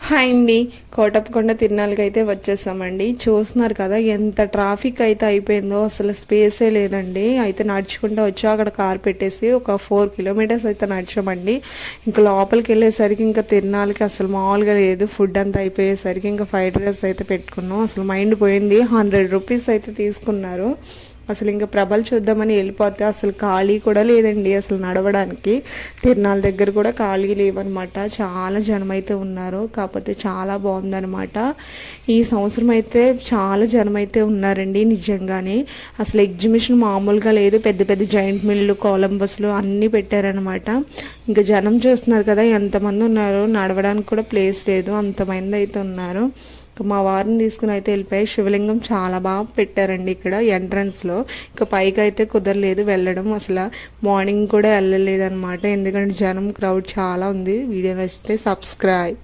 Hi అండి. కోటప్పకొండ తిరునాళ్ళకి అయితే వచ్చేసామండి. చూస్తున్నారు కదా ఎంత ట్రాఫిక్ అయితే అయిపోయిందో, అసలు స్పేసే లేదండి. అయితే నడుచుకుంటూ వచ్చి అక్కడ కార్ పెట్టేసి ఒక 4 కిలోమీటర్స్ అయితే నడిచామండి. ఇంకా లోపలికి వెళ్ళేసరికి ఇంకా తిరునాళ్ళకి అసలు మామూలుగా లేదు. ఫుడ్ అంతా అయిపోయేసరికి ఇంకా ఫ్రైడ్ రైస్ అయితే పెట్టుకున్నాం. అసలు మైండ్ పోయింది. 100 రూపీస్ అయితే తీసుకున్నారు. అసలు ఇంకా ప్రభలు చూద్దామని వెళ్ళిపోతే అసలు ఖాళీ కూడా లేదండి. అసలు నడవడానికి తిరునాళ్ళ దగ్గర కూడా ఖాళీ లేవన్నమాట. చాలా జనం అయితే ఉన్నారు. కాకపోతే చాలా బాగుందనమాట. ఈ సంవత్సరం అయితే చాలా జనం అయితే ఉన్నారండి నిజంగానే. అసలు ఎగ్జిబిషన్ మామూలుగా లేదు. పెద్ద పెద్ద జాయింట్ మిల్లు, కొలంబస్లు అన్నీ పెట్టారనమాట. ఇంకా జనం చూస్తున్నారు కదా ఎంతమంది ఉన్నారు. నడవడానికి కూడా ప్లేస్ లేదు, అంతమంది అయితే ఉన్నారు. మా వారిని తీసుకుని అయితే వెళ్ళిపోయి శివలింగం చాలా బాగా పెట్టారండి ఇక్కడ ఎంట్రన్స్లో. ఇంకా పైకి అయితే కుదరలేదు వెళ్ళడం. అసలు మార్నింగ్ కూడా వెళ్ళలేదు అనమాట, ఎందుకంటే జనం క్రౌడ్ చాలా ఉంది. వీడియో నచ్చితే సబ్స్క్రైబ్.